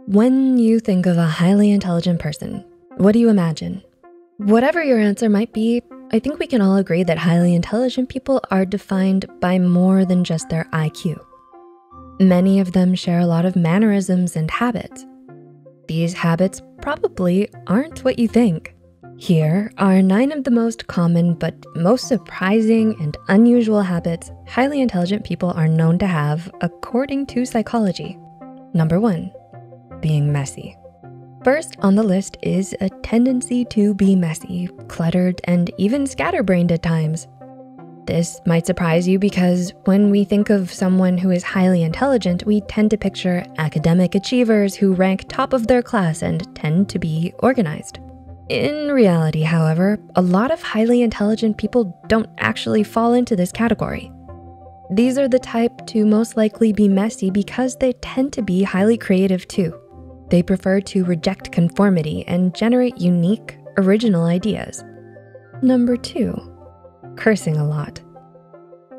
When you think of a highly intelligent person, what do you imagine? Whatever your answer might be, I think we can all agree that highly intelligent people are defined by more than just their IQ. Many of them share a lot of mannerisms and habits. These habits probably aren't what you think. Here are 9 of the most common but most surprising and unusual habits highly intelligent people are known to have according to psychology. Number 1, being messy. First on the list is a tendency to be messy, cluttered, and even scatterbrained at times. This might surprise you because when we think of someone who is highly intelligent, we tend to picture academic achievers who rank top of their class and tend to be organized. In reality, however, a lot of highly intelligent people don't actually fall into this category. These are the type to most likely be messy because they tend to be highly creative too. They prefer to reject conformity and generate unique, original ideas. Number 2, cursing a lot.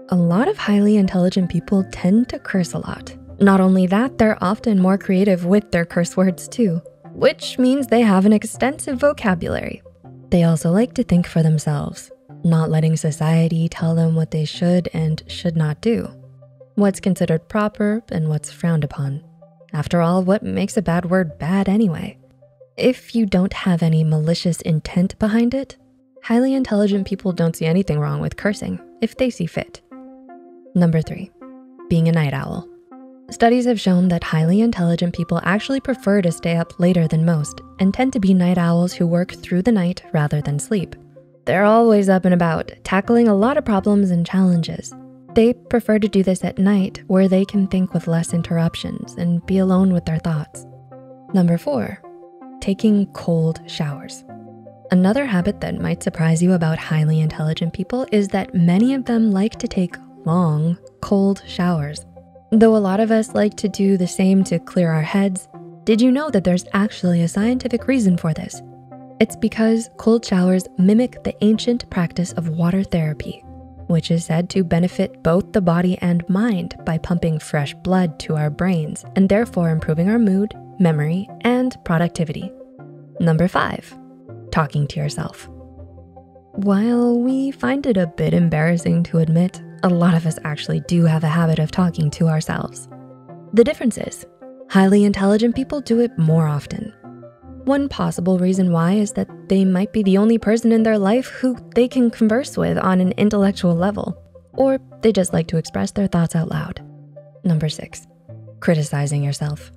A lot of highly intelligent people tend to curse a lot. Not only that, they're often more creative with their curse words too, which means they have an extensive vocabulary. They also like to think for themselves, not letting society tell them what they should and should not do, what's considered proper and what's frowned upon. After all, what makes a bad word bad anyway? If you don't have any malicious intent behind it, highly intelligent people don't see anything wrong with cursing if they see fit. Number 3, being a night owl. Studies have shown that highly intelligent people actually prefer to stay up later than most and tend to be night owls who work through the night rather than sleep. They're always up and about, tackling a lot of problems and challenges. They prefer to do this at night where they can think with less interruptions and be alone with their thoughts. Number 4, taking cold showers. Another habit that might surprise you about highly intelligent people is that many of them like to take long, cold showers. Though a lot of us like to do the same to clear our heads, did you know that there's actually a scientific reason for this? It's because cold showers mimic the ancient practice of water therapy, which is said to benefit both the body and mind by pumping fresh blood to our brains and therefore improving our mood, memory, and productivity. Number 5, talking to yourself. While we find it a bit embarrassing to admit, a lot of us actually do have a habit of talking to ourselves. The difference is, highly intelligent people do it more often. One possible reason why is that they might be the only person in their life who they can converse with on an intellectual level, or they just like to express their thoughts out loud. Number 6, criticizing yourself.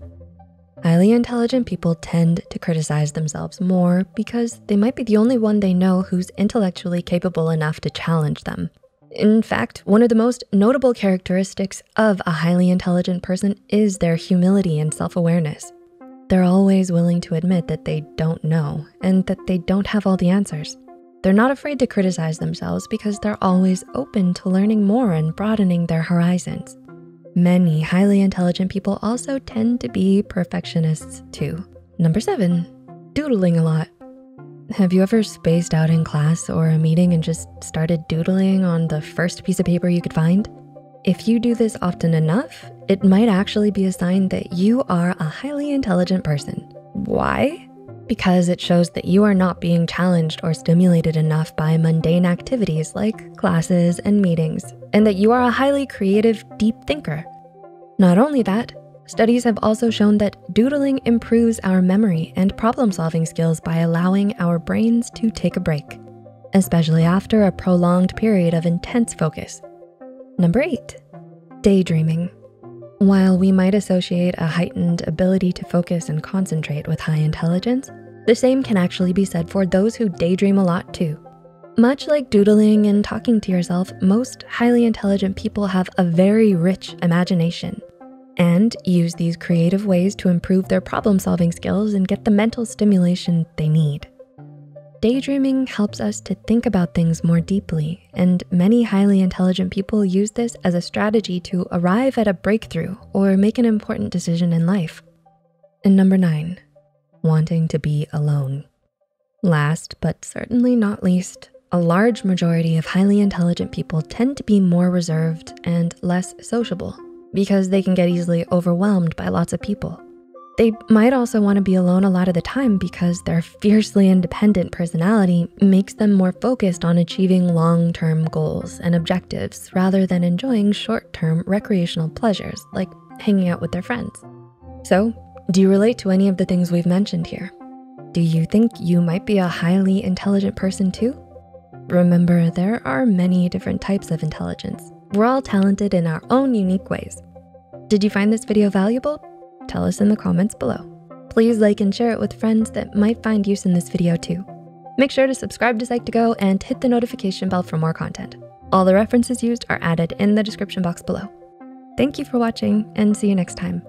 Highly intelligent people tend to criticize themselves more because they might be the only one they know who's intellectually capable enough to challenge them. In fact, one of the most notable characteristics of a highly intelligent person is their humility and self-awareness. They're always willing to admit that they don't know and that they don't have all the answers. They're not afraid to criticize themselves because they're always open to learning more and broadening their horizons. Many highly intelligent people also tend to be perfectionists too. Number 7, doodling a lot. Have you ever spaced out in class or a meeting and just started doodling on the first piece of paper you could find? If you do this often enough, it might actually be a sign that you are a highly intelligent person. Why? Because it shows that you are not being challenged or stimulated enough by mundane activities like classes and meetings, and that you are a highly creative, deep thinker. Not only that, studies have also shown that doodling improves our memory and problem-solving skills by allowing our brains to take a break, especially after a prolonged period of intense focus. Number 8, daydreaming. While we might associate a heightened ability to focus and concentrate with high intelligence, the same can actually be said for those who daydream a lot too. Much like doodling and talking to yourself, most highly intelligent people have a very rich imagination and use these creative ways to improve their problem-solving skills and get the mental stimulation they need. Daydreaming helps us to think about things more deeply, and many highly intelligent people use this as a strategy to arrive at a breakthrough or make an important decision in life. And number 9, wanting to be alone. Last, but certainly not least, a large majority of highly intelligent people tend to be more reserved and less sociable because they can get easily overwhelmed by lots of people. They might also want to be alone a lot of the time because their fiercely independent personality makes them more focused on achieving long-term goals and objectives rather than enjoying short-term recreational pleasures like hanging out with their friends. So, do you relate to any of the things we've mentioned here? Do you think you might be a highly intelligent person too? Remember, there are many different types of intelligence. We're all talented in our own unique ways. Did you find this video valuable? Tell us in the comments below. Please like and share it with friends that might find use in this video too. Make sure to subscribe to Psych2Go and hit the notification bell for more content. All the references used are added in the description box below. Thank you for watching and see you next time.